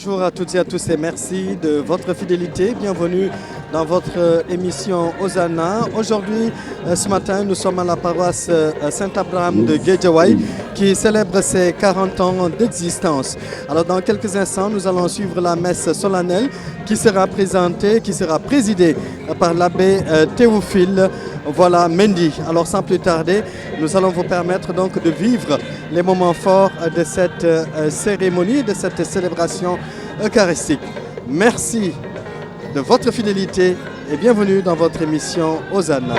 Bonjour à toutes et à tous et merci de votre fidélité. Bienvenue dans votre émission Hosanna. Aujourd'hui, ce matin, nous sommes à la paroisse Saint-Abraham de Guédiawaye qui célèbre ses 40 ans d'existence. Alors dans quelques instants, nous allons suivre la messe solennelle qui sera présidée par l'abbé Théophile Mendy. Alors sans plus tarder, nous allons vous permettre donc de vivre les moments forts de cette cérémonie, de cette célébration eucharistique. Merci de votre fidélité et bienvenue dans votre émission Hosanna.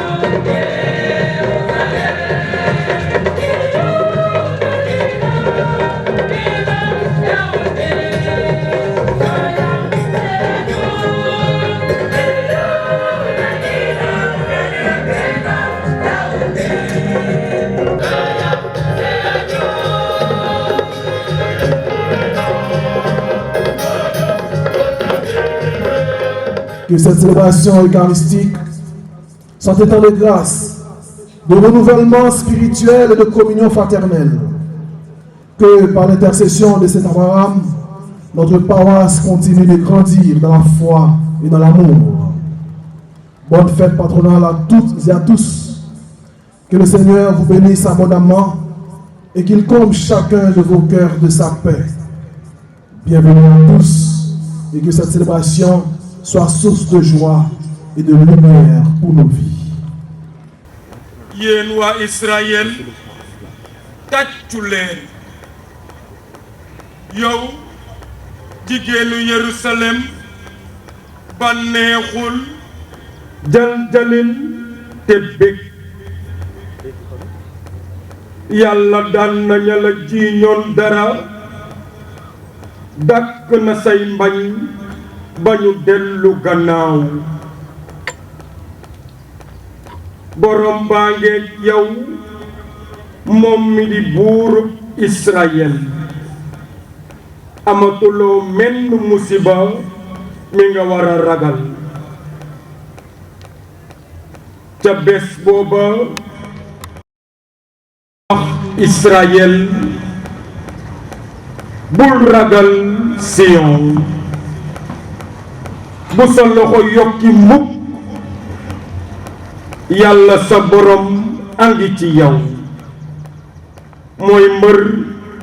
Que cette célébration eucharistique soit un temps de grâce, de renouvellement spirituel et de communion fraternelle. Que par l'intercession de cet Abraham, notre paroisse continue de grandir dans la foi et dans l'amour. Bonne fête patronale à toutes et à tous. Que le Seigneur vous bénisse abondamment et qu'il comble chacun de vos cœurs de sa paix. Bienvenue à tous et que cette célébration soit source de joie et de lumière pour nos vies. Yéen waa Israël tàccu leen yow jigéenu Yerusalem bànneexul jaljalil te bég Yàlla daan na ña la jiiñoon dara dàkk na say mbañ bañu dellu gannaaw borom baa ngeeg yow moom mi di buuru Israël amatuloo menn musiba mi nga war a ragal ca bés booba wax Israël bul ragal Sion bu sa loxo yokki mukk Yàlla sa borom angi ci yow mooy mbër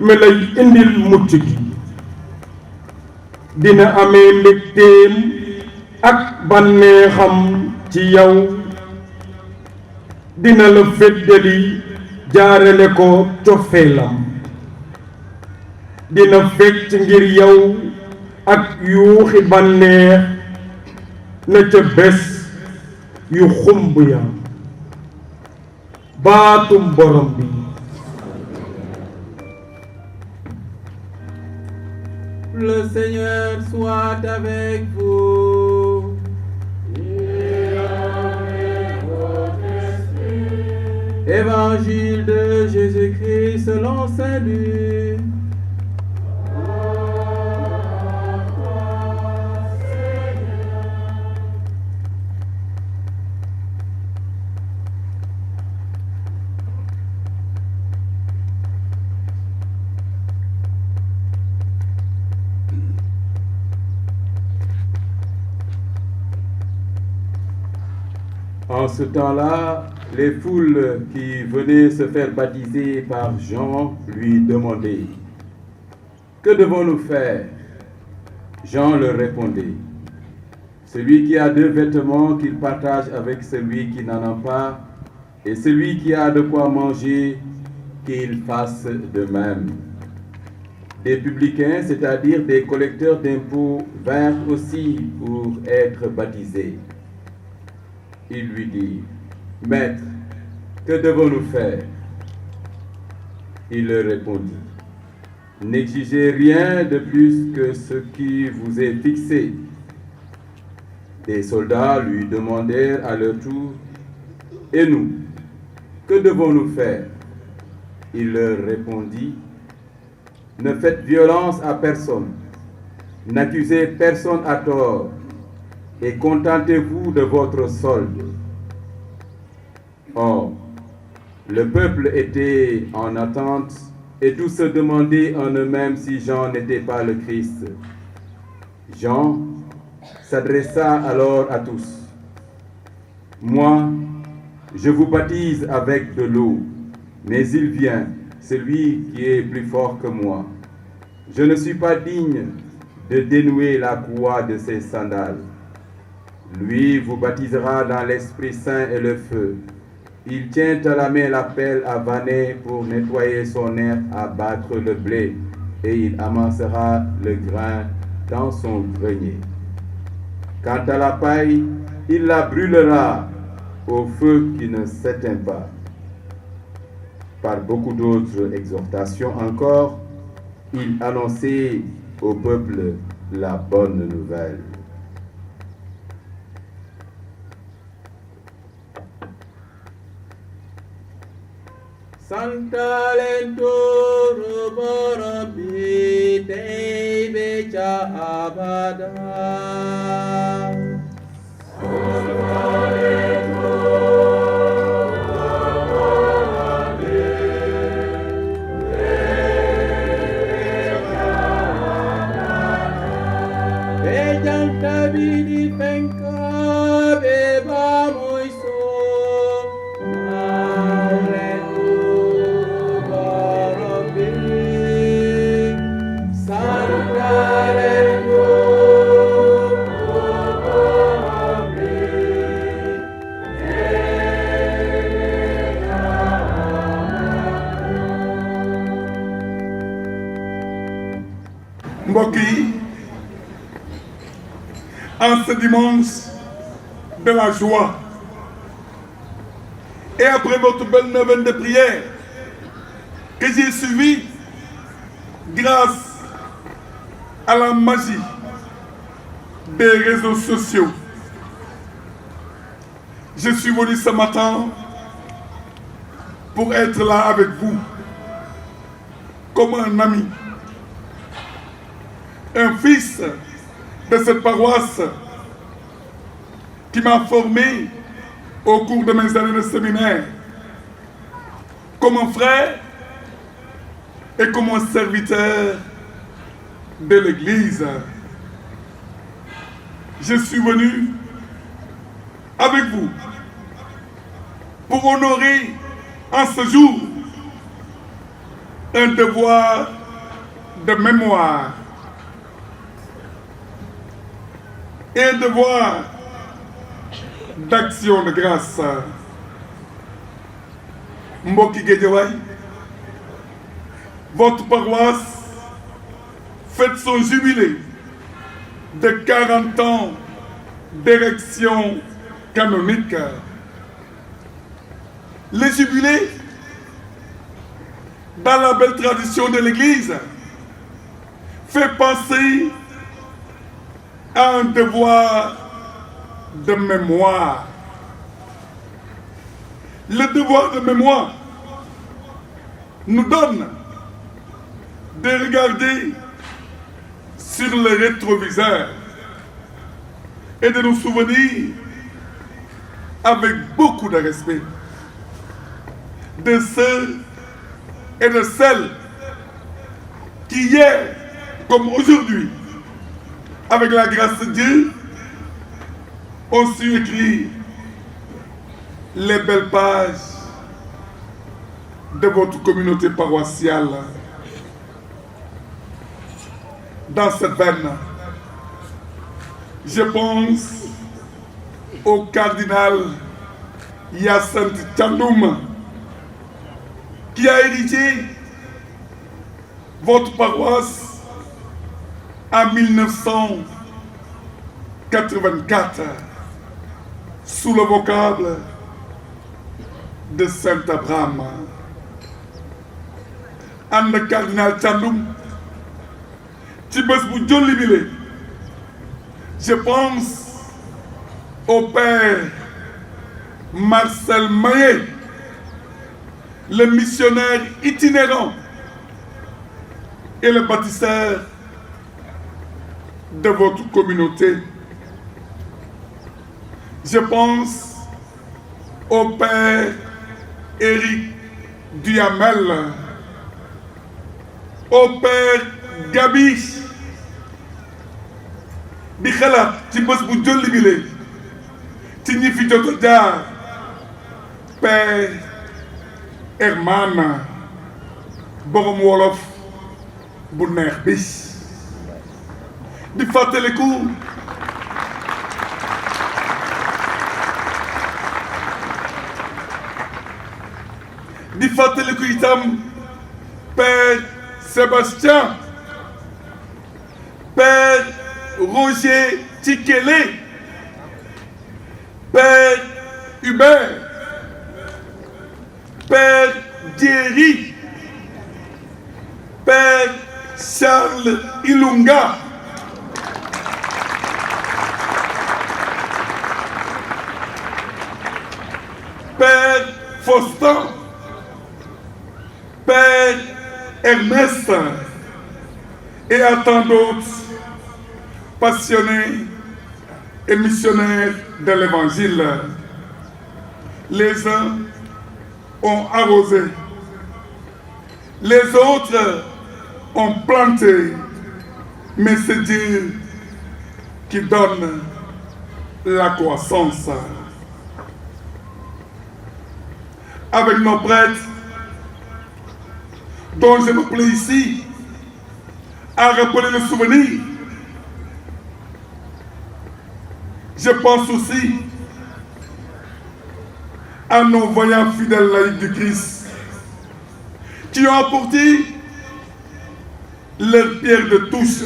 mi lay indil mucc gi dina amee mbégteem ak bànneexam ci yow dina la feddali jaarale ko cofeelam dina fecc ngir yow ak yuuxi bànneex na ca bés yu xumb ya baatum borom bi Le Seigneur soit avec vous. Et avec votre esprit. Évangile de Jésus-Christ selon saint Luc. En ce temps-là, les foules qui venaient se faire baptiser par Jean lui demandaient « Que devons-nous faire ?» Jean leur répondait « Celui qui a 2 vêtements qu'il partage avec celui qui n'en a pas, et celui qui a de quoi manger, qu'il fasse de même. » Des publicains, c'est-à-dire des collecteurs d'impôts, vinrent aussi pour être baptisés. Il lui dit, « Maître, que devons-nous faire ?» Il leur répondit, « N'exigez rien de plus que ce qui vous est fixé. » Des soldats lui demandèrent à leur tour, « Et nous, que devons-nous faire ?» Il leur répondit, « Ne faites violence à personne, n'accusez personne à tort, et contentez-vous de votre solde. » Or, le peuple était en attente et tous se demandaient en eux-mêmes si Jean n'était pas le Christ. Jean s'adressa alors à tous. Moi, je vous baptise avec de l'eau, mais il vient, celui qui est plus fort que moi. Je ne suis pas digne de dénouer la courroie de ses sandales. Lui vous baptisera dans l'Esprit Saint et le feu. Il tient à la main la pelle à vanner pour nettoyer son air à battre le blé, et il amassera le grain dans son grenier. Quant à la paille, il la brûlera au feu qui ne s'éteint pas. Par beaucoup d'autres exhortations encore, il annonçait au peuple la bonne nouvelle. Santa lentoro borobi tebe cha abada. Santa lentoro borobi tebe cha abada. Bejanta bini penka beba moiso. En ce dimanche de la joie et après votre belle neuvaine de prière que j'ai suivie grâce à la magie des réseaux sociaux, je suis venu ce matin pour être là avec vous comme un ami, un fils de cette paroisse qui m'a formé au cours de mes années de séminaire, comme un frère et comme un serviteur de l'Église. Je suis venu avec vous pour honorer en ce jour un devoir de mémoire et un devoir d'action de grâce. Mbokki Guédiawaye, votre paroisse fête son jubilé de 40 ans d'érection canonique. Le jubilé, dans la belle tradition de l'Église, fait penser à un devoir de mémoire. Le devoir de mémoire nous donne de regarder sur le rétroviseur et de nous souvenir avec beaucoup de respect de ceux et de celles qui hier comme aujourd'hui, avec la grâce de Dieu, ont su écrire les belles pages de votre communauté paroissiale. Dans cette veine, je pense au cardinal Hyacinthe Thiandoum, qui a hérité votre paroisse en 1984 sous le vocable de Saint-Abraham. ànd ak cardinal Thiandoum ci bés bu jolli bile, je pense au père Marcel Maillet, le missionnaire itinérant et le bâtisseur de votre communauté. Je pense au père Éric Duhamel, au père Gabi, di xalaat ci bés bu jolli bi le ci ñi fi jot a jaar père Hermana borom wolof bu neex bi di fàttaliku itam père Sébastien père Roger Tikele père Hubert père Thierry père Charles Ilunga père Faustin père Ernest et à tant d'autres passionnés et missionnaires de l'Évangile. Les uns ont arrosé, les autres ont planté, mais c'est Dieu qui donne la croissance. Avec nos prêtres, dont je me plais ici à rappeler le souvenir, je pense aussi à nos voyants fidèles laïcs du Christ qui ont apporté leur pierre de touche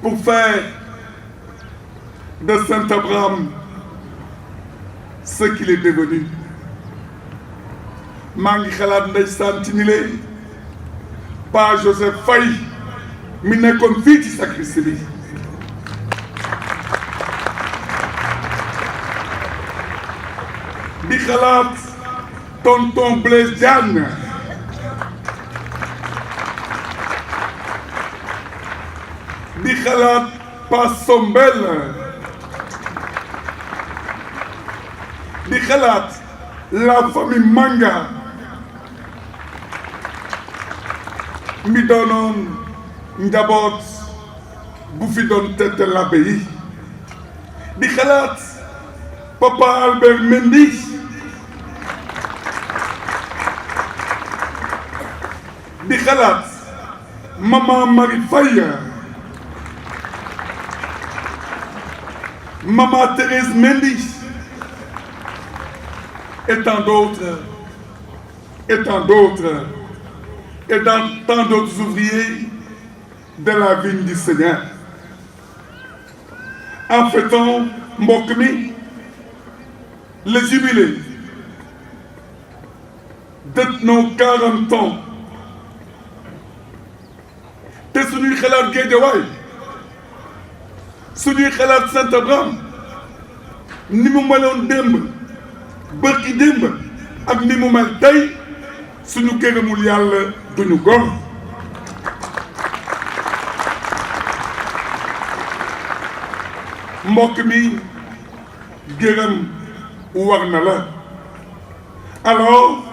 pour faire de Saint-Abraham ce qu'il est devenu. maa ngi xalaat ndeysaan ci ni lee Pa Joseph Faye mi nekkoon fii ci sacristie bi di xalaat tonton Blaise Diagne di xalaat Pa Sombel di xalaat la famille Manga mi doonoon njaboot bu fi doon tette l'abbé yi di xalaat papa Albert Mendy di xalaat maman Marie Faye maman Thérèse Mendy et tant d'autres et dans tant d'autres ouvriers de la vigne du Seigneur. En fêtant mbokk mi le jubilé de nos 40 ans te suñuy xalaat Guédiawaye suñuy xalaat Saint-Abraham ni mu meloon démb bërki démb ak ni mu mel tey suñu gërëmul yàlla duñu gor mbokk mi gërëm war na la alors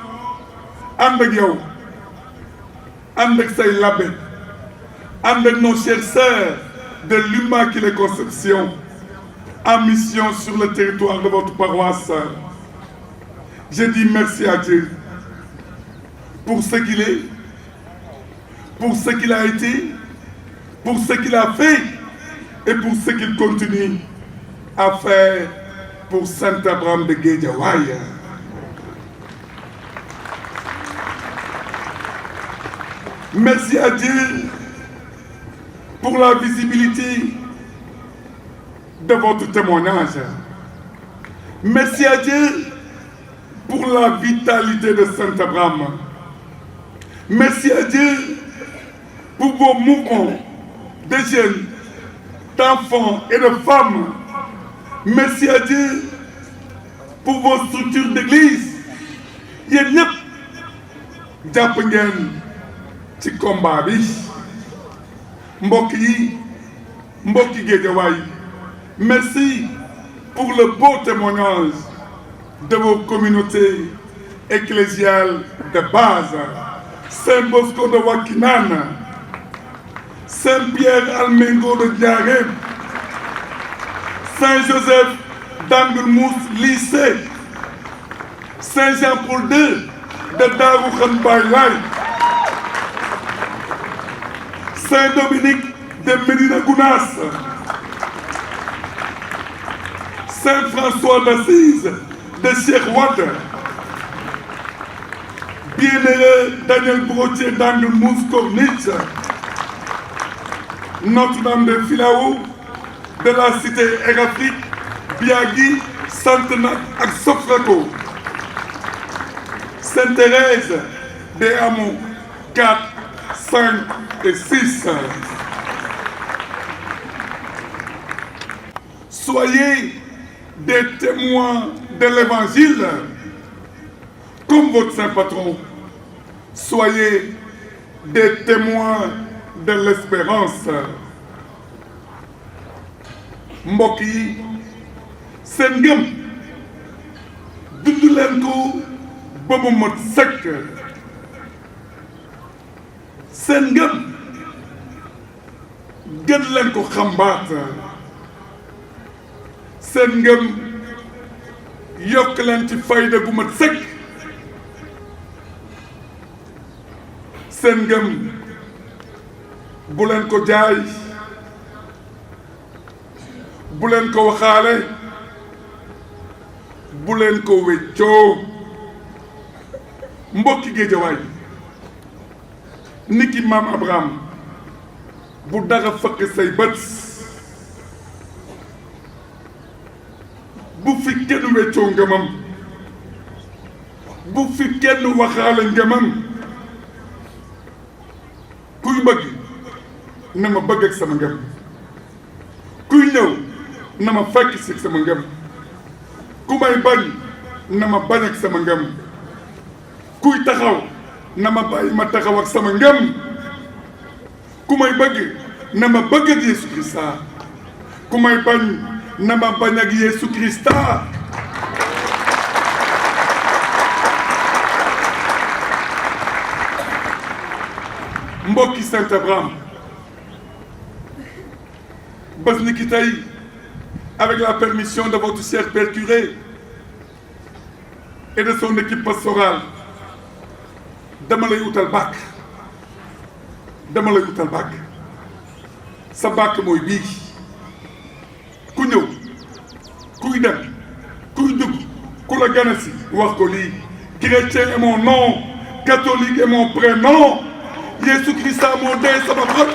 ànd ak yow ànd ak say labbe ànd ak nos chères sœurs de l'Immaculée Conception en mission sur le territoire de votre paroisse. Je dis merci à Dieu pour ce qu'il est, pour ce qu'il a été, pour ce qu'il a fait et pour ce qu'il continue à faire pour Saint-Abraham de Guédiawaye. Merci à Dieu pour la visibilité de votre témoignage. Merci à Dieu pour la vitalité de Saint-Abraham. Merci à Dieu pour vos mouvements de jeunes, d'enfants et de femmes. Merci à Dieu pour vos structures d'église. Yéen ñëpp jàpp ngeen ci combat bi mbokk yi mbokki Guédiawaye. Merci pour le beau témoignage de vos communautés ecclésiales de base. Saint Bosco de Wakinan, Saint-Pierre Almengo de Ndiarème, Saint-Joseph d'Angle-Mousse lycée, Saint-Jean-Paul II de Darou Khan Baye, Saint-Dominique de Médina Gounass, Saint-François d'Assise de Cheikh Wade, Bienheureux Daniel Brotier d'Angle-Mousse Corniche, Notre-Dame de Filaou de la cité Air Afrique, Biagui, Santenac ak Sofraco, Sainte-Thérèse des Hameaux 4, 5 et 6. Soyez des témoins de l'Évangile comme votre saint patron. Soyez des témoins de l'espérance. mbokk yi seen ngëm dund leen ko ba mu mat sëkk. seen ngëm gën leen ko xambaat. seen ngëm yokk leen ci fayda gu mat sëkk. seen ngëm bu leen ko jaay, bu leen ko waxaale, bu leen ko weccoo. mbokki Géejawaay niki maam Abraham bu dara fëkk say bët, bu fi kenn weccoo ngëmam, bu fi kenn waxaale ngëmam. kuy bëgg na ma bëgg ak sama ngëm, kuy ñëw na ma fekk si sama ngëm, ku may bañ na ma bañ ak sama ngëm, kuy taxaw na ma bàyyi ma taxaw ak sama ngëm, ku may bëgg na ma bëgg ak Yeesu Krista, ku may bañ na ma bañ ak Yeesu Krista. mbokki Saint-Abraham bés ni ki tey, avec la permission de votre cher Père curé et de son équipe pastorale, dama lay utal bàkk, dama lay utal bàkk. sa bàkk mooy bii: ku ñëw, kuy dem, kuy dugg, ku la ganasi wax ko lii: chrétien est mon nom, catholique est mon prénom, Jésus Christ moo dee sama xol.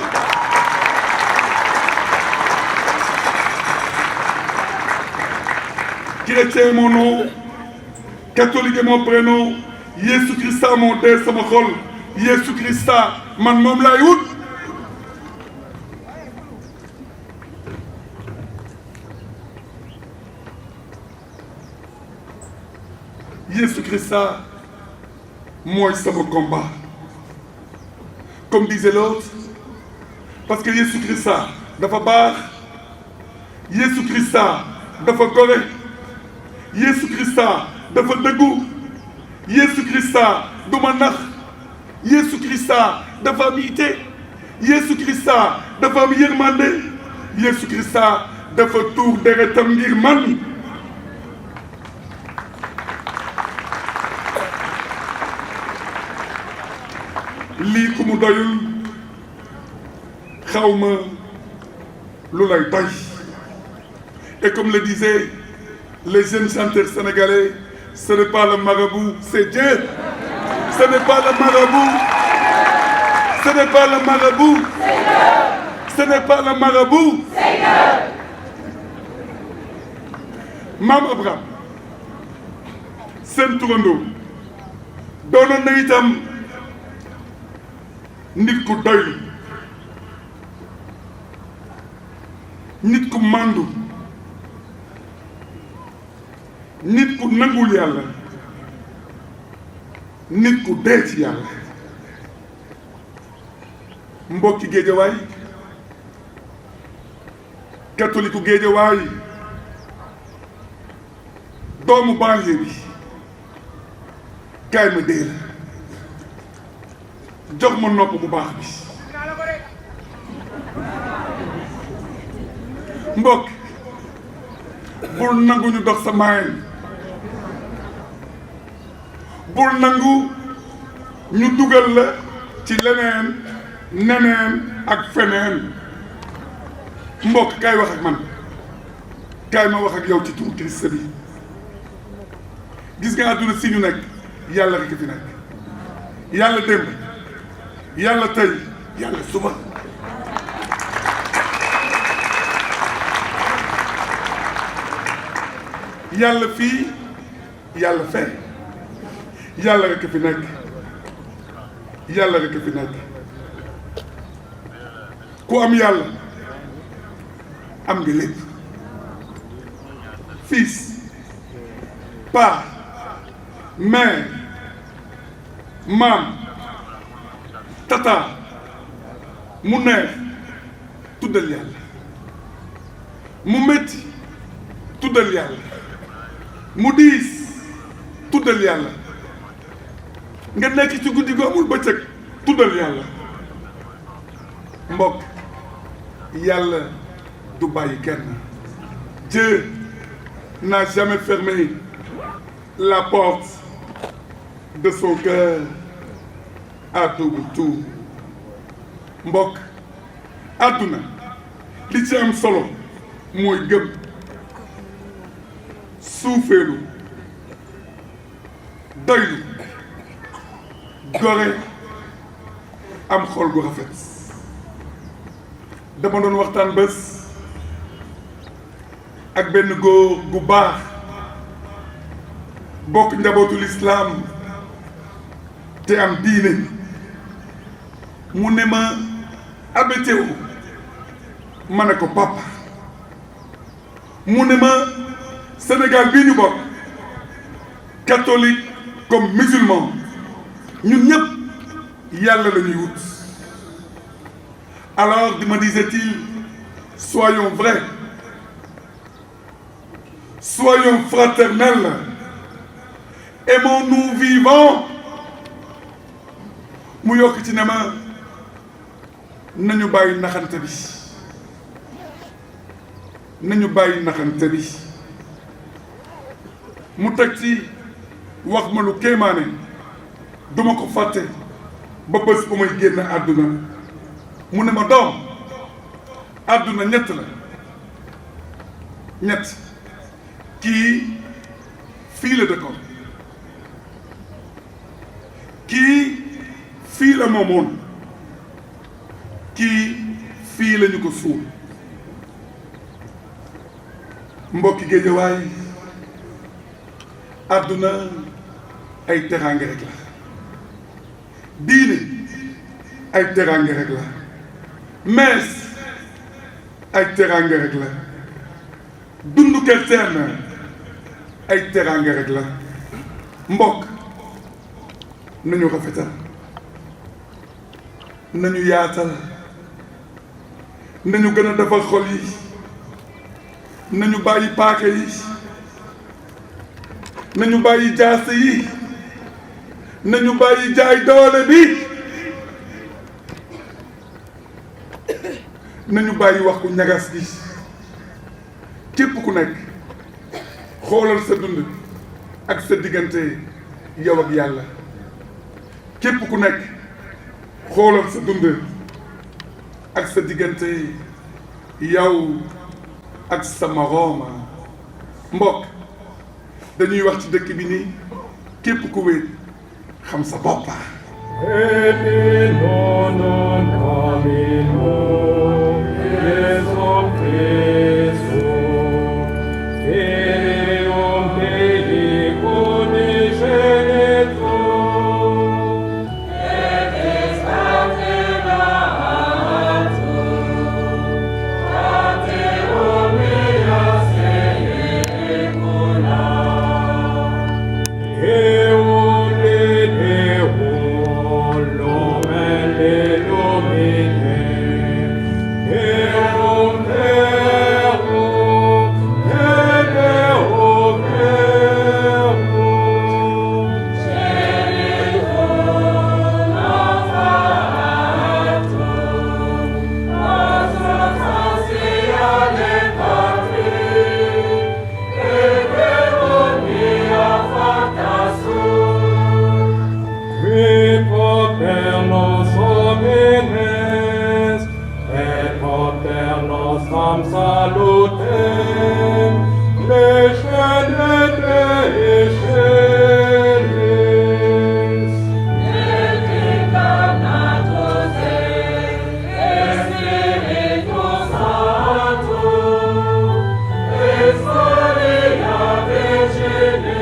Chrétien est mon nom, catholique est mon prénom, Jésus Christ moo dee sama xol. Jésus Christ man moom laay wut. Jésus Christ mooy sama combat. Comme disait l'autre, parce que Jésus Christ dafa baax, Jésus Christ dafa gore, Jésus Christ dafa dëggu, Jésus Christ du ma nax, Jésus Christ dafa am yitte, Jésus Christ dafa am yërmande, Jésus Christ dafa tuur deretam ngir man. lii ku mu doyul xawma lu lay doy. Et comme le disaient les jeunes chanteurs sénégalais, ce n'est pas le marabout, c'est Dieu. Ce n'est pas le marabout, ce n'est pas le marabout, ce n'est pas le marabout. Maam Abraham seen turandoo doonoon na itam nit ku doylu, nit ku màndu, nit ku nangul yàlla, nit ku dee ci yàlla. mbokki Géejawaay, catholique u Géejawaay, doomu banlieue bi, kaay ma dee la, jox ma nopp bu baax bi. mbokk bul nangu ñu dox sa maayen bul nangu ñu dugal la ci leneen neneen ak feneen mbokk kaay wax ak man kaay ma wax ak yow ci turu Christ bi gis nga àdduna si ñu nekk yàlla rek fi nekk yàlla démb yàlla tey yàlla suba yàlla fii yàlla fee yàlla rek fi nekk yàlla rek fi nekk ku am yàlla am nga lépp fils père mère maam tata mu neex tuddal yàlla mu métti tuddal yàlla mu diis tuddal yàlla nga nekk ci guddi gu amul bëccëg tuddal yàlla mbokk yàlla du bàyyi kenn. Dieu n'a jamais fermé la porte de son cœur à double tour mbokk àdduna li ci am solo mooy gëm suufeelu doylu gore am xol gu rafet dama doon waxtaan bés ak benn góor gu baax bokk njabootu lislaam te am diine mu ne ma abetewu ma ne ko papa mu ne ma Sénégal bii ñu bokk catholique comme musulman ñun ñëpp yàlla la ñuy wut alors me disait-il soyons vrais soyons fraternels aimons-nous vivants mu yokk ci ne ma nañu bàyyi naxante bi nañu bàyyi naxante bi mu teg ci wax ma lu kéemaane duma ko fàtte ba bés bu may génn àdduna mu ne ma doom àdduna ñett la ñett kii fii la dëkkoon kii fii la moomoon kii fii la ñu ko suul mbokki Géejawaay àdduna ay teraanga rek la diine ay teraanga rek la mees ay teraanga rek la dundu chrétien ay teraanga rek la mbokk nañu rafetal nañu yaatal nañu gën a defar xol yi nañu bàyyi paaka yi nañu bàyyi jaase yi nañu bàyyi jaay doole bi nañu bàyyi wax ku ñagas gi képp ku nekk xoolal sa dund ak sa diggante yow ak yàlla képp ku nekk xoolal sa dund ak sa diggante yow ak sa morooma mbokk dañuy wax ci dëkk bi nii képp ku wéet xam sa bopp. Pastram salutem, descendete excelis. Et incarnatus et Spiritus Sanctus, et Maria Virgine,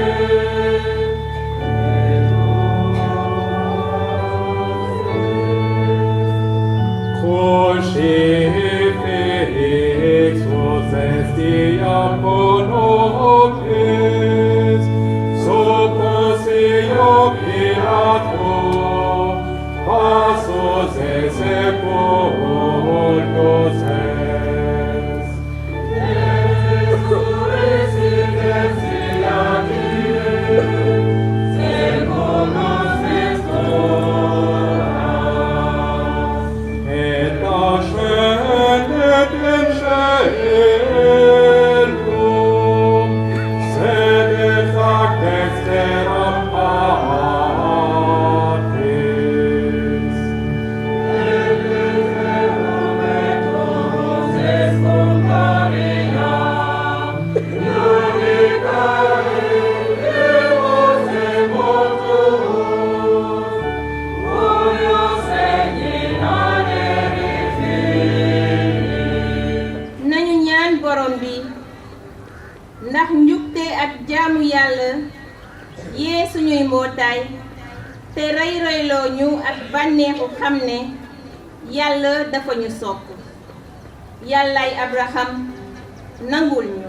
Crucifixus est iam nobis, succus eo Pilato, passus et sepultus est. Resurrexit secundus Scripturas, et ascendet in caelum, sedet ac dexteram Patris. Et miserum et turus est cum Maria, unica Deus et mortuus, cuius segnare nañu ñaan borom bi ndax njubte ak jaamu yàlla yee suñuy mbootaay te rey reyloo ñu ak bànneexu xam ne yàlla dafa ñu sopp yàllaay Abraham nangul ñu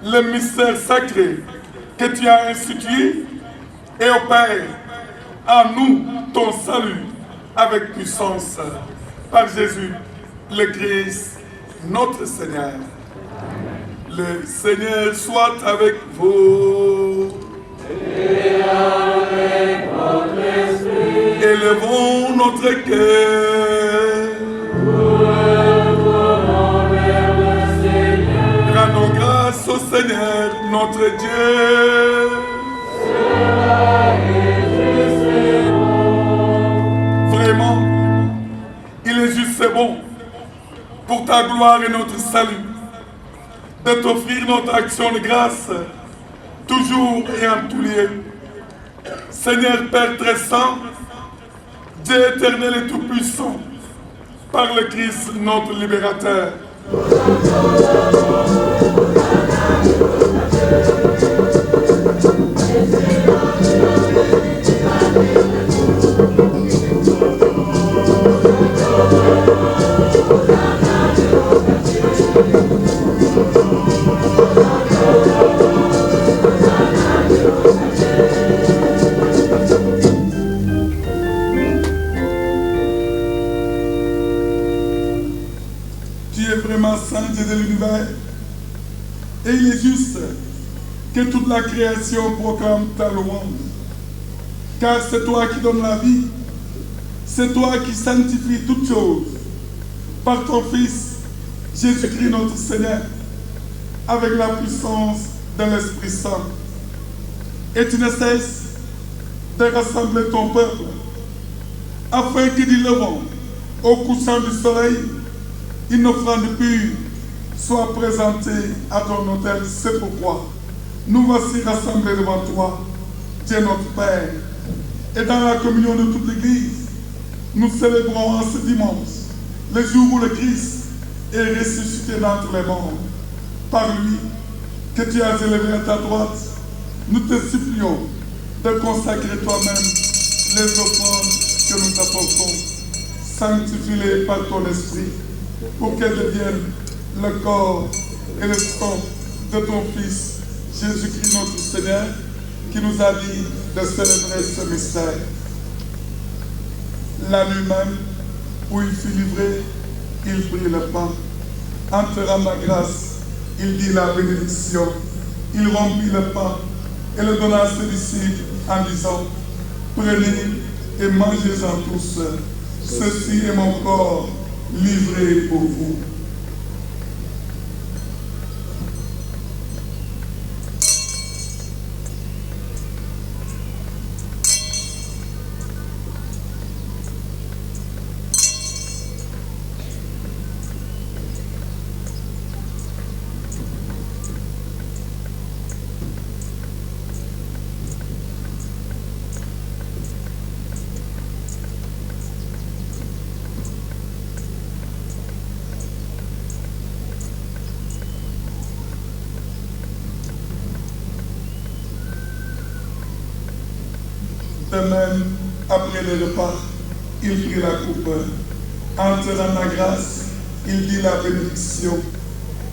le mystère sacré que tu as institué et opère en nous ton salut avec puissance par Jésus le Christ, notre Seigneur. Le Seigneur soit avec vous. Et avec votre esprit. Élevons notre cœur. Rendons grâce au Seigneur, notre Dieu. Cela est juste et bon. Vraiment, il est juste et bon pour ta gloire et notre salut de t'offrir notre action de grâce toujours et en tout lieu. Seigneur Père très saint, Dieu éternel et tout-puissant, par le Christ notre libérateur. Saint de l'univers, et il est juste que toute la création proclame ta louange, car c'est toi qui donnes la vie, c'est toi qui sanctifies toutes choses par ton Fils Jésus-Christ notre Seigneur. avec la puissance de l'Esprit Saint. Et tu ne cesses de rassembler ton peuple, afin que du levant au couchant du soleil, une offrande pure soit présentée à ton autel. C'est pourquoi nous voici rassemblés devant toi, Dieu notre Père, et dans la communion de toute l'Église, nous célébrons en ce dimanche le jour où le Christ est ressuscité d'entre les morts. Par lui, que tu as élevé à ta droite, nous te supplions de consacrer toi-même les offrandes que nous apportons. Sanctifie-les par ton esprit, pour qu'elles deviennent le corps et le sang de ton Fils, Jésus-Christ notre Seigneur, qui nous a dit de célébrer ce mystère. La nuit même où il fut livré, il prit le pain. En te rendant grâce, il dit la bénédiction. Il rompit le pain et le donna à ses disciples en disant: prenez et mangez-en tous. Ceci est mon corps livré pour vous. De même, après le repas, il prit la coupe. En te rendant grâce, il dit la bénédiction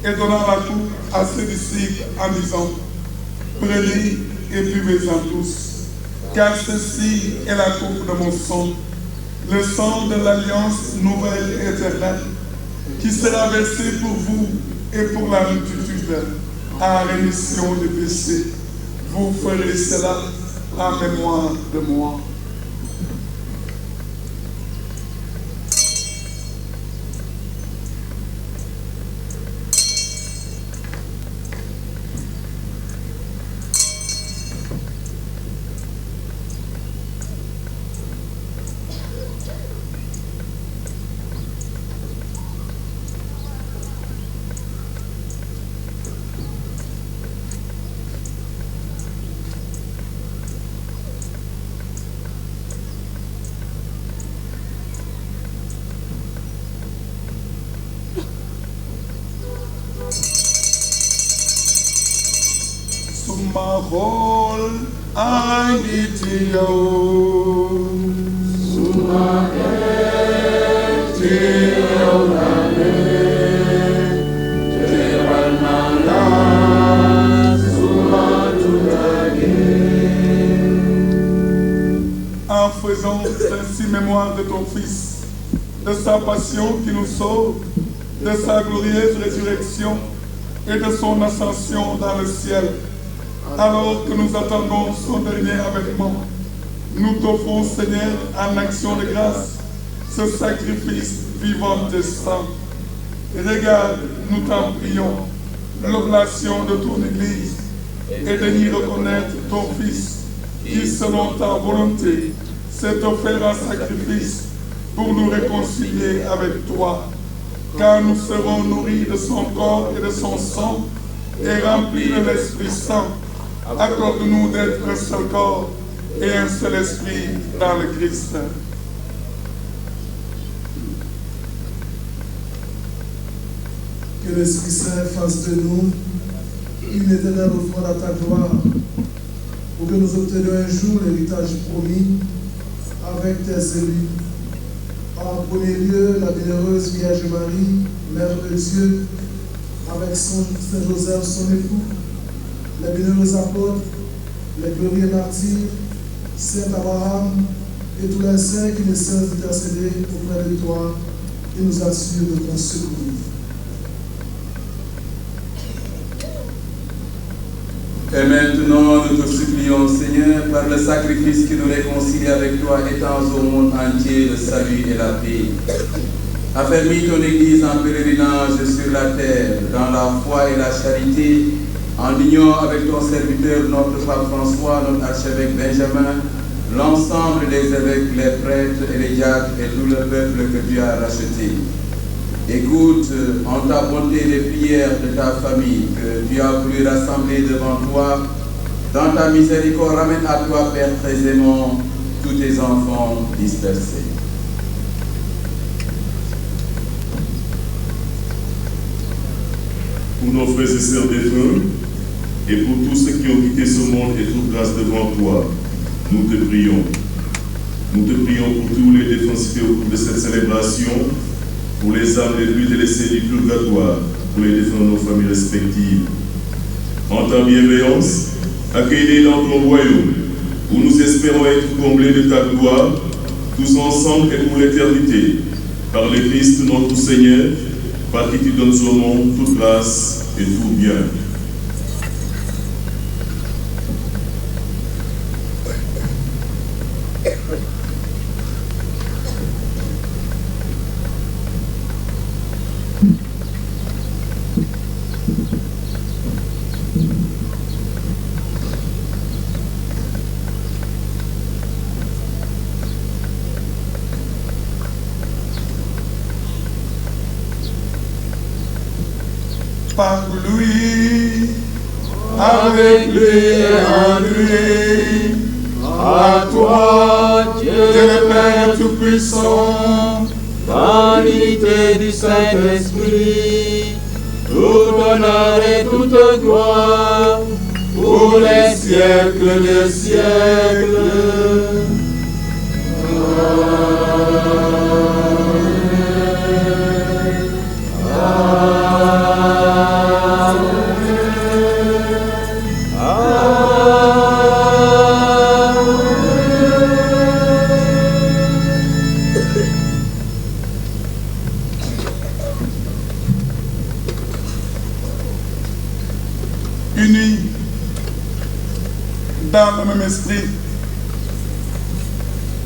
et donnant la coupe à ses disciples en disant: prenez et buvez-en tous, car ceci est la coupe de mon sang, le sang de l'alliance nouvelle et éternelle, qui sera versé pour vous et pour la multitude en rémission des péchés. Vous ferez cela en mémoire de moi. Sumahol Anitio En faisant ainsi mémoire de ton Fils, de sa passion qui nous sauve, de sa glorieuse résurrection et de son ascension dans le ciel, alors que nous attendons son dernier avènement, nous t'offrons, Seigneur, en action de grâce, ce sacrifice vivant et saint. Regarde, nous t'en prions, l'oblation de ton Église, et de y reconnaître ton Fils, qui, selon ta volonté, s'est offert en sacrifice pour nous réconcilier avec toi, car nous serons nourris de son corps et de son sang, et remplis de l'Esprit Saint. Accorde-nous d'être un seul corps et un seul esprit dans le Christ. Que l'Esprit Saint fasse de nous une éternelle offrande à ta gloire, pour que nous obtenions un jour l'héritage promis avec tes élus. En premier lieu, la bienheureuse Vierge Marie, Mère de Dieu, avec Saint Joseph, son époux, les bienheureux apôtres, les glorieux martyrs, Saint Abraham et tous les saints qui ne cessent d'intercéder auprès de toi et nous assurent de ton secours. Et maintenant, nous te supplions, Seigneur, par le sacrifice qui nous réconcilie avec toi, étends au monde entier le salut et la paix. Affermis ton Église en pèlerinage sur la terre, dans la foi et la charité, en union avec ton serviteur, notre pape François, notre archevêque Benjamin, l'ensemble des évêques, les prêtres et les diacres et tout le peuple que tu as racheté. Écoute en ta bonté les prières de ta famille que tu as voulu rassembler devant toi. Dans ta miséricorde, ramène à toi, Père très aimant, tous tes enfants dispersés. Pour nos frères et sœurs défunts, et pour tous ceux qui ont quitté ce monde et toute grâce devant toi, nous te prions. Nous te prions pour tous les défunts cités au cours de cette célébration, pour les âmes les plus délaissées du purgatoire, pour les défunts de nos familles respectives. En ta bienveillance, accueille-les dans ton royaume, où nous espérons être comblés de ta gloire, tous ensemble et pour l'éternité, par le Christ notre Seigneur, par qui tu donnes au monde toute grâce et tout bien. Par lui, avec lui et en lui, à toi, Dieu le Père Tout-Puissant, par l'unité du Saint-Esprit, tout honneur et toute gloire, pour les siècles des siècles. Unis dans le même esprit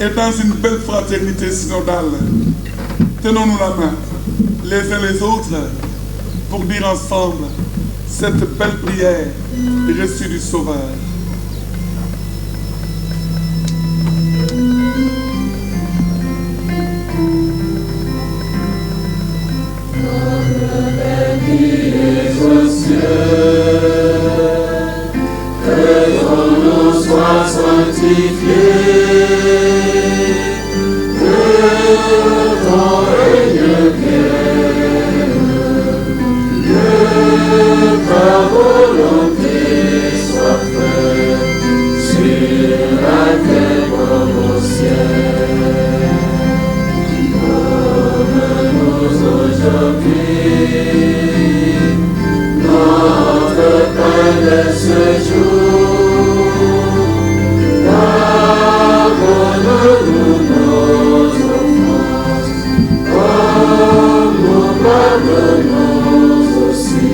et dans une belle fraternité synodale, tenons-nous la main les uns les autres pour dire ensemble cette belle prière reçue du Sauveur. Que ton nom soit sanctifié, que ton règne vienne, que ta volonté soit faite sur la terre comme au ciel. Donne-nous aujourd'hui notre pain de ce jour. Pardonne-nous nos offenses, comme nous pardonnons aussi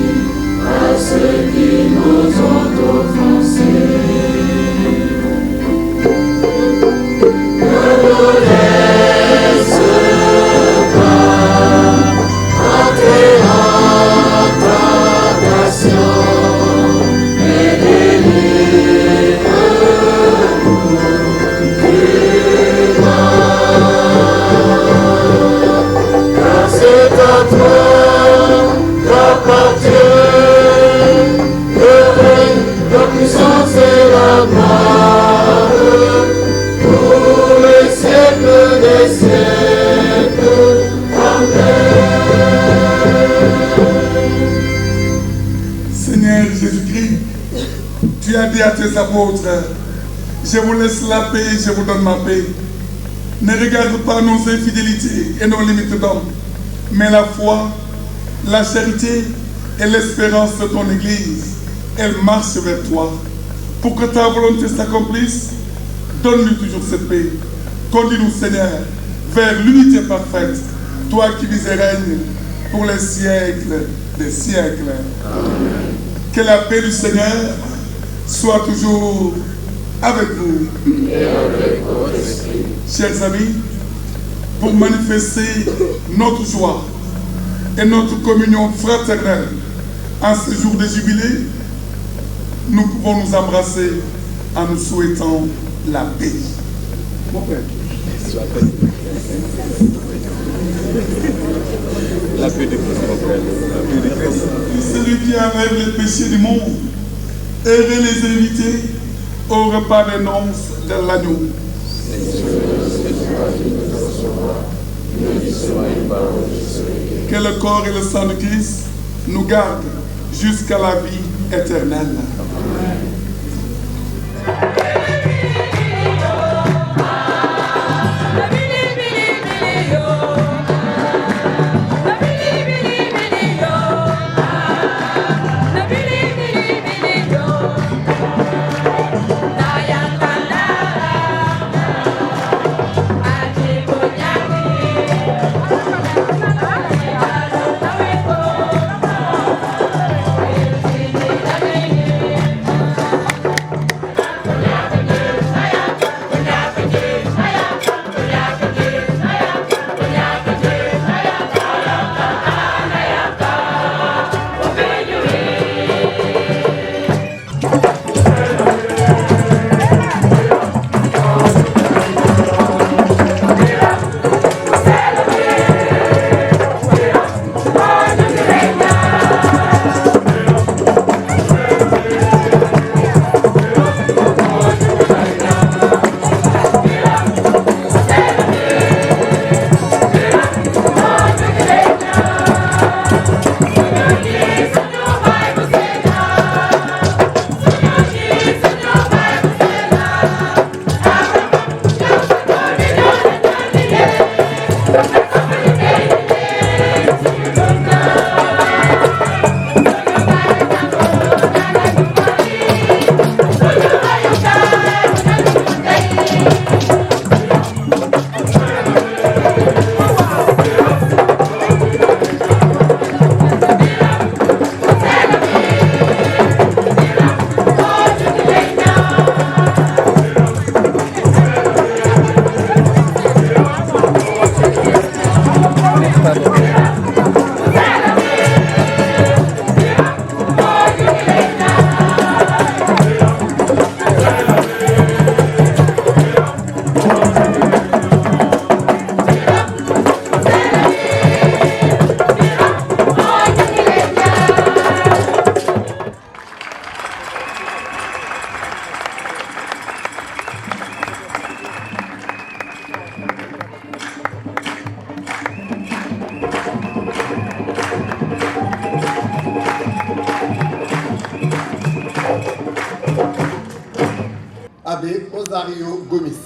à ceux qui nous ont offensés. Ne nous laisse pas entrer en tentation, mais délivre-nous du mal. Car c'est à toi qu'appartient le règne, la puissance et la gloire pour les siècles des siècles. Amen. Seigneur Jésus-Christ, tu as dit à tes apôtres, je vous laisse la paix, je vous donne ma paix. Ne regarde pas nos infidélités et nos limites d'homme, mais la foi, la charité et l'espérance de ton Église. Elle marche vers toi. Pour que ta volonté s'accomplisse, donne-nous toujours cette paix. Conduis-nous, Seigneur, vers l'unité parfaite, toi qui vis et règnes pour les siècles des siècles. Amen. Que la paix du Seigneur soit toujours avec vous. Et avec votre esprit. Chers amis, pour manifester notre joie et notre communion fraternelle en ce jour de jubilé, nous pouvons nous embrasser en nous souhaitant la paix. Mon Père. La paix de Christ, mon frère. La paix de Christ. Celui qui enlève les péchés du monde et veut les inviter au repas des noces de l'agneau. Que le corps et le sang de Christ nous gardent jusqu'à la vie éternelle. Abbé Osario Gomis.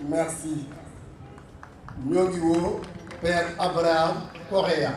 Merci. Nyongiwo, Père Abraham Correa.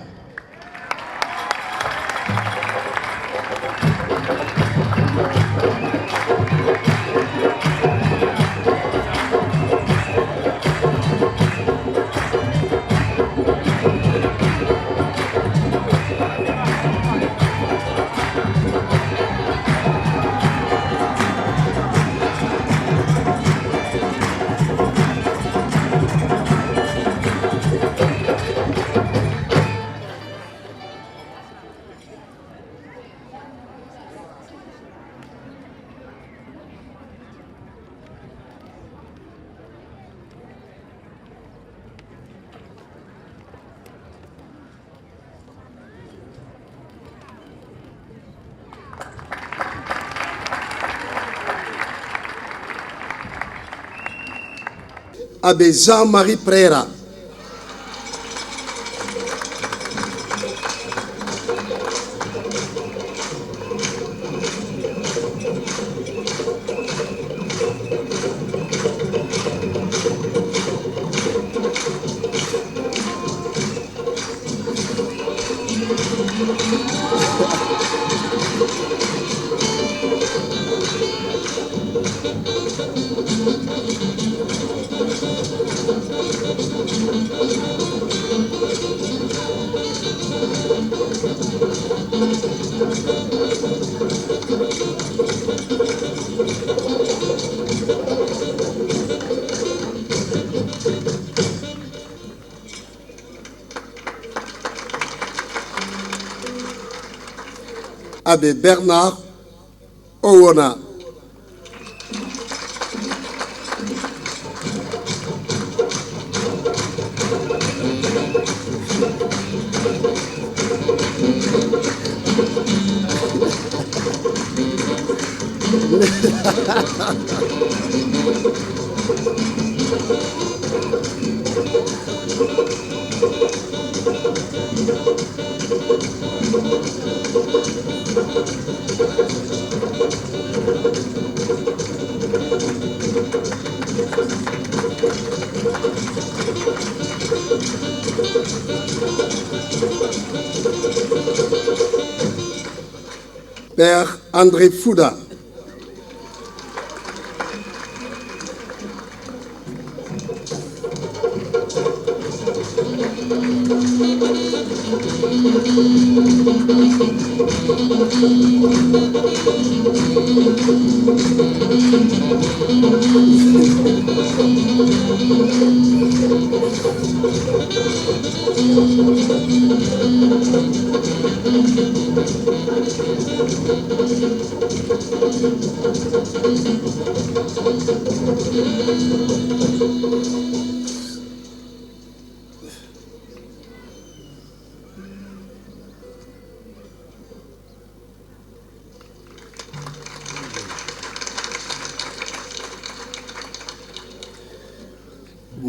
Abbé Jean-Marie Prera. Abbé Bernard Owona. Père André Fouda.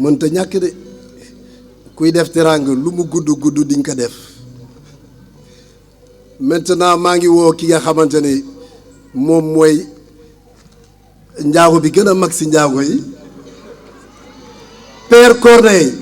mënta ñàkk de kuy def teraanga lu mu gudd gudd di nga ko def maintenant maa ngi woo ki nga xamante ni moom mooy njaago bi gën a mag si njaago yi Père Corneille.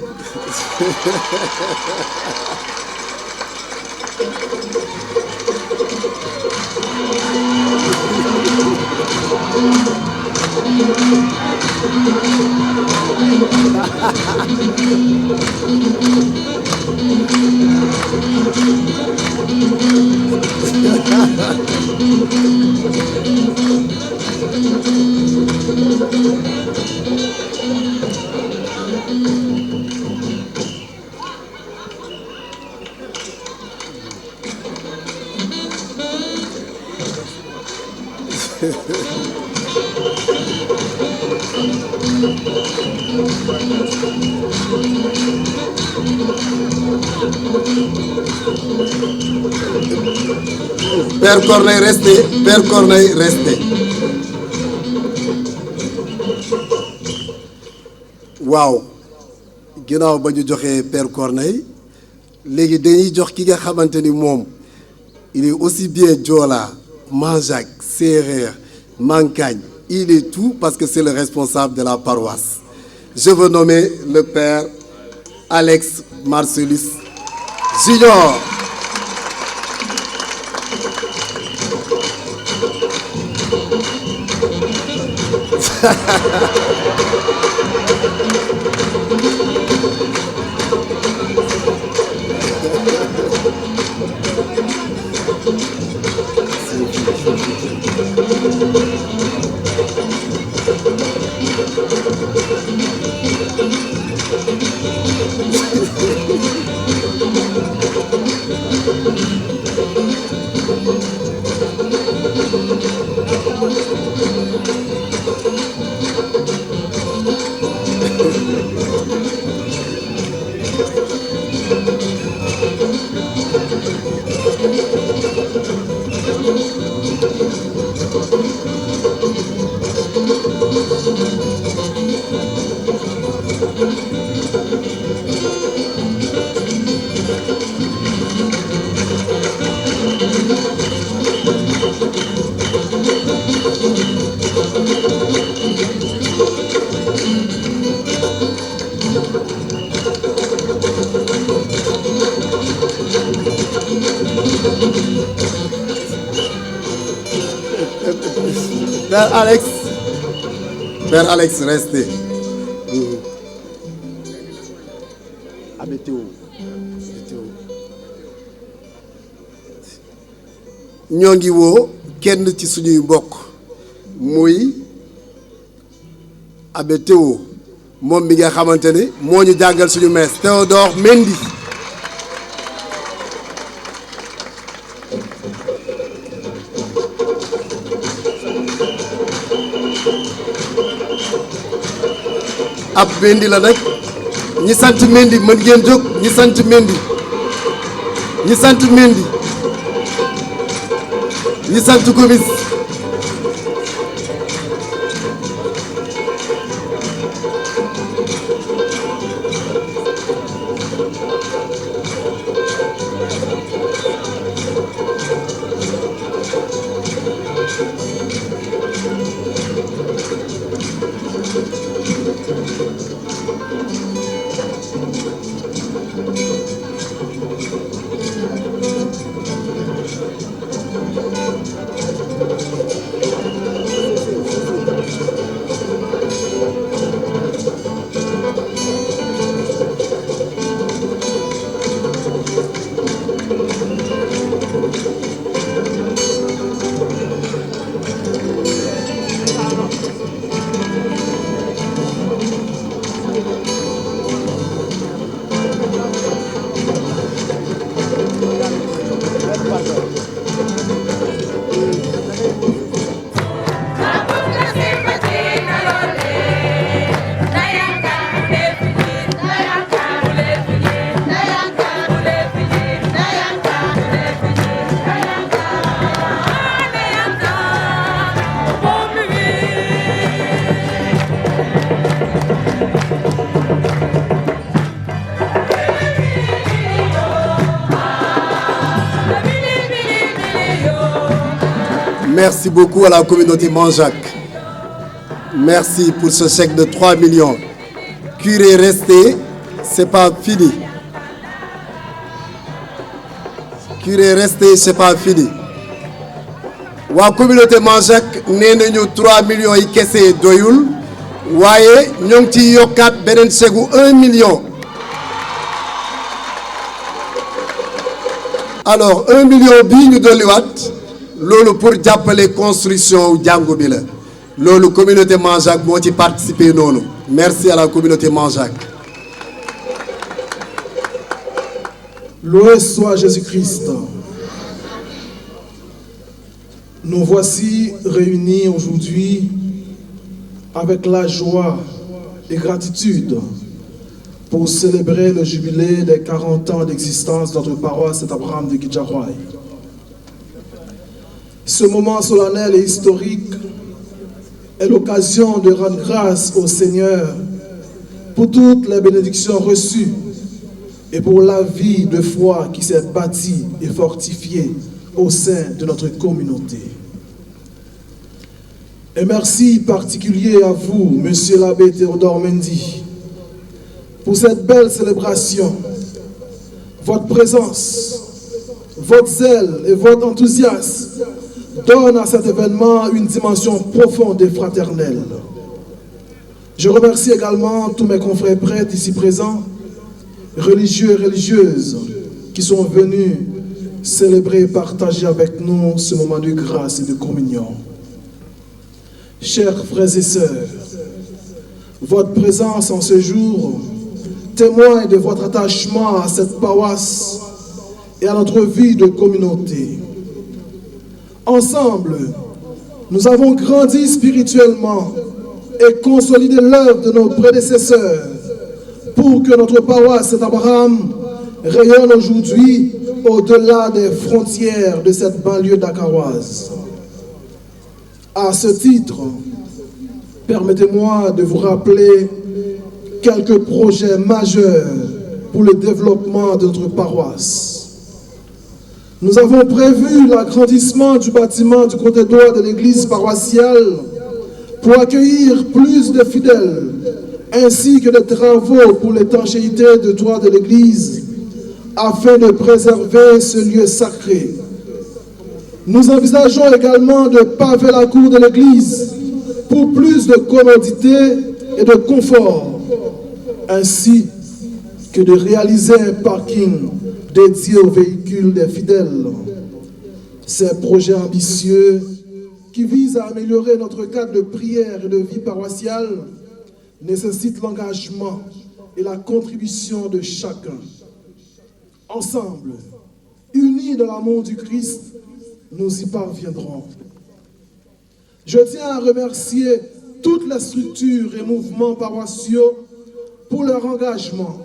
Père Corneille, restez. Père Corneille, restez. Waaw ginnaaw ba ñu joxee Père Corneille léegi dañuy jox ki nga xamante ni moom il est aussi bien Joola Manjaak Séeréer Mankagne il est tout parce que c'est le responsable de la paroisse. Je veux nommer le Père Alex Marcellus Junior. Père Alex, restez. ñoo ngi woo kenn ci suñuy mbokk muy Abbé Théo moom mi nga xamante ni moo ñu jàngal suñu mees Théodore Mendy. ab Mendy la nag ñi sant Mendy mën ngeen jóg ñi sant Mendy ñi sant Mendy ñi sant Gomis. Merci beaucoup à la communauté Manjac. Merci pour ce chèque de 3 millions. Curé resté, c'est pas fini. Curé resté, c'est pas fini. La communauté Manjac nee nañu 3 millions yi kese doyul waaye ñoo ngi ci yokkaat beneen chèque 1 million. Alors 1 million bii ñu dolliwaat loolu pour jàppale construction jàngu bi la loolu communauté Manjac moo ci participer noonu. Merci à la communauté Manjac. Loué soit Jésus-Christ. Nous voici réunis aujourd'hui avec la joie et gratitude pour célébrer le jubilé des 40 ans d'existence de notre paroisse Saint-Abraham de Guédiawaye. Ce moment solennel et historique est l'occasion de rendre grâce au Seigneur pour toutes les bénédictions reçues et pour la vie de foi qui s'est bâtie et fortifiée au sein de notre communauté. Et merci particulier à vous, Monsieur l'abbé Théodore Mendy, pour cette belle célébration. Votre présence, votre zèle et votre enthousiasme donnent à cet événement une dimension profonde et fraternelle. Je remercie également tous mes confrères prêtres ici présents, religieux et religieuses, qui sont venus célébrer et partager avec nous ce moment de grâce et de communion. Chers frères et sœurs, votre présence en ce jour témoigne de votre attachement à cette paroisse et à notre vie de communauté. Ensemble, nous avons grandi spirituellement et consolidé l'œuvre de nos prédécesseurs pour que notre paroisse Saint-Abraham rayonne aujourd'hui au-delà des frontières de cette banlieue dakaroise. À ce titre, permettez-moi de vous rappeler quelques projets majeurs pour le développement de notre paroisse. Nous avons prévu l'agrandissement du bâtiment du côté droit de l'église paroissiale pour accueillir plus de fidèles, ainsi que des travaux pour l'étanchéité de toit de l'église, afin de préserver ce lieu sacré. Nous envisageons également de paver la cour de l'église pour plus de commodité et de confort, ainsi que de réaliser un parking dédié aux véhicules des fidèles. Ces projets ambitieux qui visent à améliorer notre cadre de prière et de vie paroissiale nécessitent l'engagement et la contribution de chacun. Ensemble, unis dans l'amour du Christ, nous y parviendrons. Je tiens à remercier toutes les structures et mouvements paroissiaux pour leur engagement,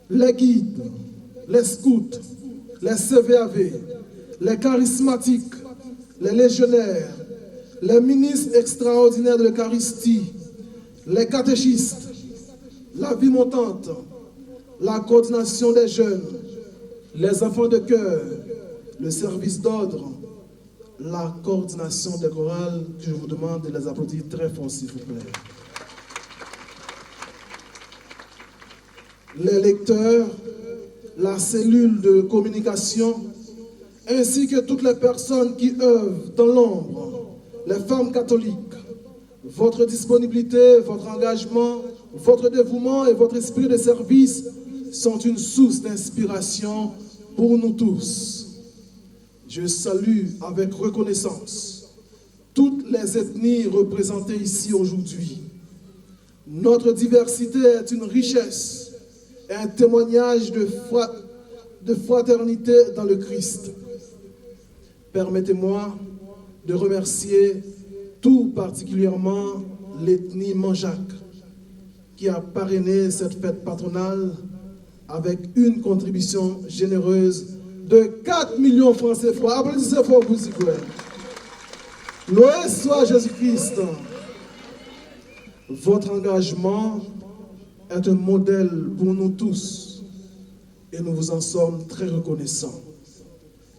les guides, les scouts, les CVAV, les charismatiques, les légionnaires, les ministres extraordinaires de l'Eucharistie, les catéchistes, la vie montante, la coordination des jeunes, les enfants de chœur, le service d'ordre, la coordination des chorales, je vous demande de les applaudir très fort, s'il vous plaît. Les lecteurs, la cellule de communication, ainsi que toutes les personnes qui œuvrent dans l'ombre, les femmes catholiques. Votre disponibilité, votre engagement, votre dévouement et votre esprit de service sont une source d'inspiration pour nous tous. Je salue avec reconnaissance toutes les ethnies représentées ici aujourd'hui. Notre diversité est une richesse et un témoignage de fraternité dans le Christ. Permettez-moi de remercier tout particulièrement l'ethnie Manjac qui a parrainé cette fête patronale avec une contribution généreuse de 4 millions de francs CFA. Applaudissez fort pour vous, s'il vous plaît. Loué soit Jésus-Christ. Votre engagement est un modèle pour nous tous et nous vous en sommes très reconnaissants.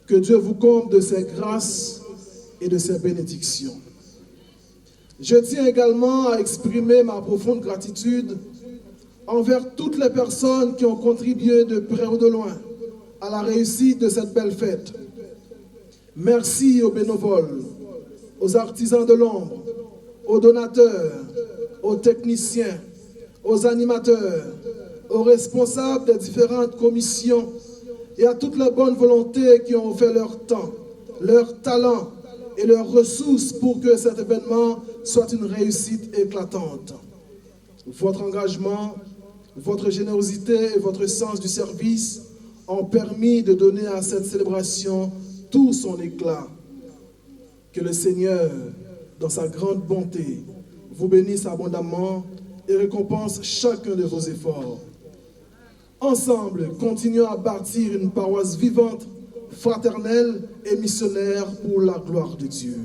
Que Dieu vous comble de ses grâces et de ses bénédictions. Je tiens également à exprimer ma profonde gratitude envers toutes les personnes qui ont contribué de près ou de loin à la réussite de cette belle fête. Merci aux bénévoles, aux artisans de l'ombre, aux donateurs, aux techniciens, aux animateurs, aux responsables des différentes commissions et à toutes les bonnes volontés qui ont fait leur temps, leur talent et leurs ressources pour que cet événement soit une réussite éclatante. Votre engagement, votre générosité et votre sens du service ont permis de donner à cette célébration tout son éclat. Que le Seigneur, dans sa grande bonté, vous bénisse abondamment et récompense chacun de vos efforts. Ensemble, continuons à bâtir une paroisse vivante, fraternelle et missionnaire pour la gloire de Dieu.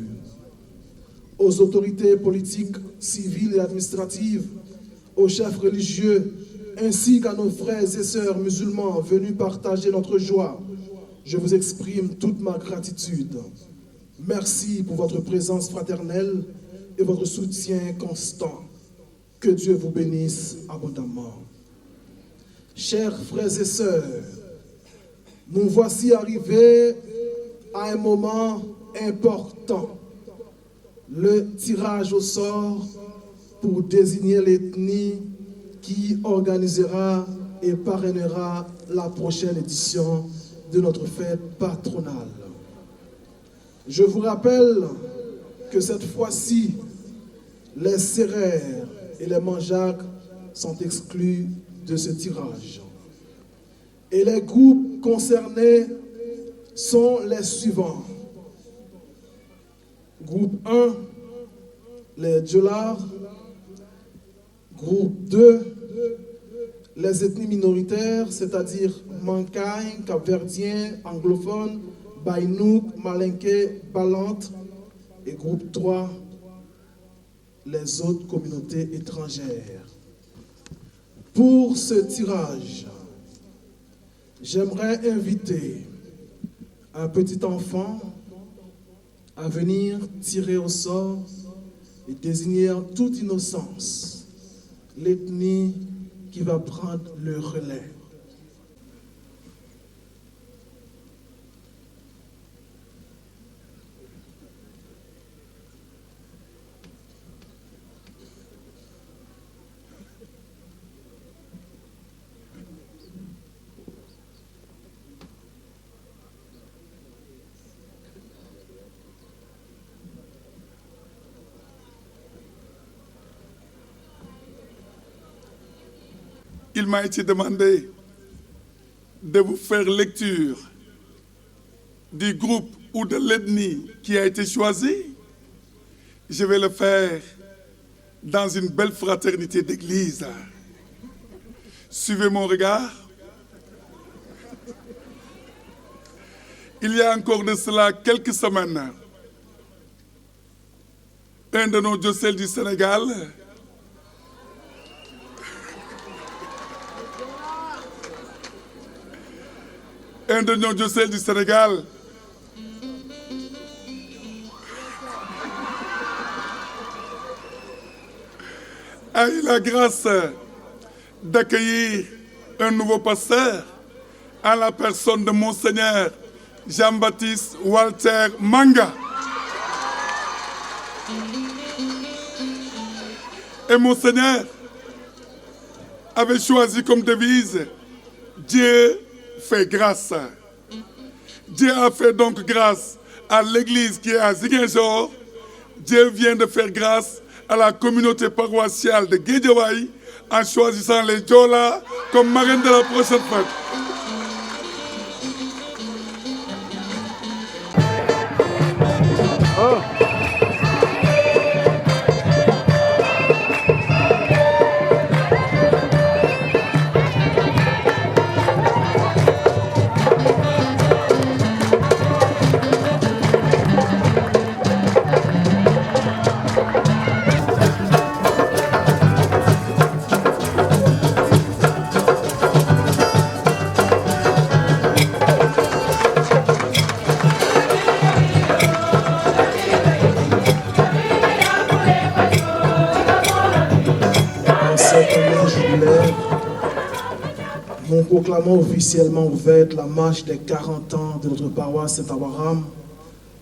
Aux autorités politiques, civiles et administratives, aux chefs religieux, ainsi qu'à nos frères et sœurs musulmans venus partager notre joie, je vous exprime toute ma gratitude. Merci pour votre présence fraternelle et votre soutien constant. Que Dieu vous bénisse abondamment. Chers frères et sœurs, nous voici arrivés à un moment important, le tirage au sort pour désigner l'ethnie qui organisera et parrainera la prochaine édition de notre fête patronale. Je vous rappelle que cette fois-ci, les Sérères et les Manjac sont exclus de ce tirage. Et les groupes concernés sont les suivants. Groupe 1, les Djolar. Groupe 2, les ethnies minoritaires, c'est-à-dire Mankaï, Cap-Verdien, anglophones, Baïnouk, Malinké, Balante. Et groupe 3, les autres communautés étrangères. Pour ce tirage, j'aimerais inviter un petit enfant à venir tirer au sort et désigner en toute innocence l'ethnie qui va prendre le relais. Il m'a été demandé de vous faire lecture du groupe ou de l'ethnie qui a été choisi. Je vais le faire dans une belle fraternité d'église. Suivez mon regard. Il y a encore de cela quelques semaines, un de nos diocèses du Sénégal a eu la grâce d'accueillir un nouveau pasteur à la personne de Monseigneur Jean-Baptiste Walter Manga. Et Monseigneur avait choisi comme devise « Dieu fait grâce ». Dieu a fait donc grâce à l'église qui est à Ziguinchor. Dieu vient de faire grâce à la communauté paroissiale de Guédiawaye en choisissant les Diola comme marraines de la prochaine fête. Nous proclamons officiellement ouverte la marche des 40 ans de notre paroisse Saint-Abraham,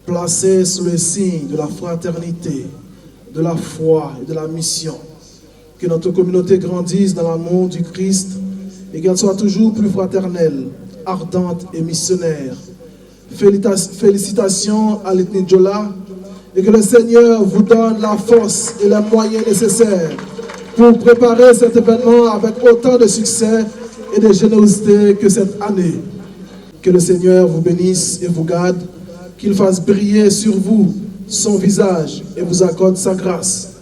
placée sous le signe de la fraternité, de la foi et de la mission. Que notre communauté grandisse dans l'amour du Christ et qu'elle soit toujours plus fraternelle, ardente et missionnaire. Félicitations à l'ethnie Diola et que le Seigneur vous donne la force et les moyens nécessaires pour préparer cet événement avec autant de succès et de générosité que cette année. Que le Seigneur vous bénisse et vous garde, qu'il fasse briller sur vous son visage et vous accorde sa grâce,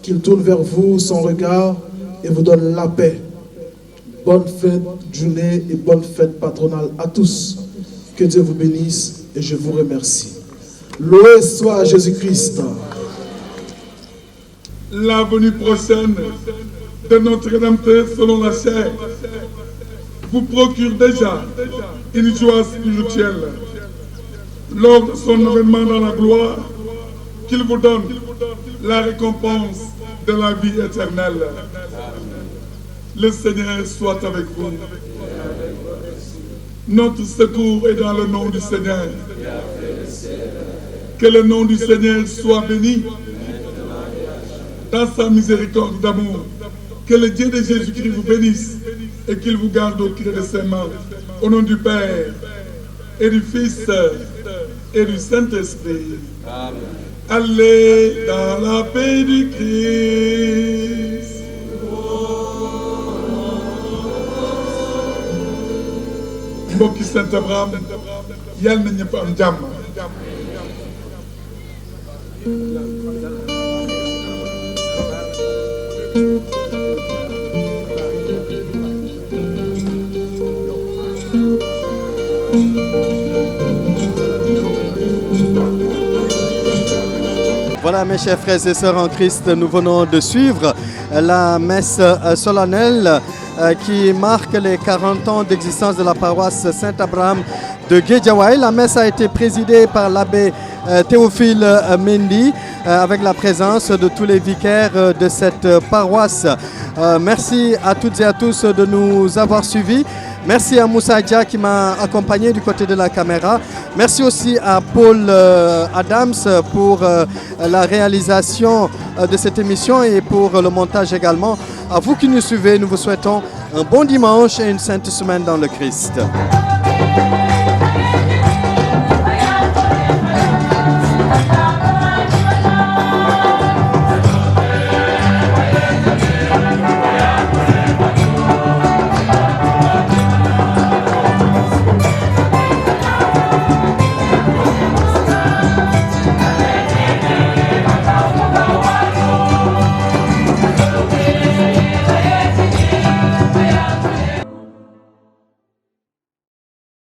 qu'il tourne vers vous son regard et vous donne la paix. Bonne fête journée et bonne fête patronale à tous. Que Dieu vous bénisse et je vous remercie. Loué soit Jésus-Christ. La venue prochaine de notre Rédempteur selon la chair vous procure déjà une joie spirituelle. Lors de son avènement dans la gloire, qu'il vous donne la récompense de la vie éternelle. Le Seigneur soit avec vous. Notre secours est dans le nom du Seigneur. Que le nom du Seigneur soit béni dans sa miséricorde d'amour. Que le Dieu de Jésus-Christ vous bénisse et qu'il vous garde au creux de ses mains. Au nom du Père et du Fils et du Saint-Esprit. Amen. Allez dans la paix du Christ. Mbokki Saint-Abraham yal na ñëpp am jàmm. Voilà mes chers frères et sœurs en Christ, nous venons de suivre la messe solennelle qui marque les 40 ans d'existence de la paroisse Saint-Abraham de Guédiawaye. La messe a été présidée par l'abbé Théophile Mendy avec la présence de tous les vicaires de cette paroisse. Merci à toutes et à tous de nous avoir suivis. Merci à Moussa Dia qui m'a accompagné du côté de la caméra. Merci aussi à Paul Adams pour la réalisation de cette émission et pour le montage également. À vous qui nous suivez, nous vous souhaitons un bon dimanche et une sainte semaine dans le Christ.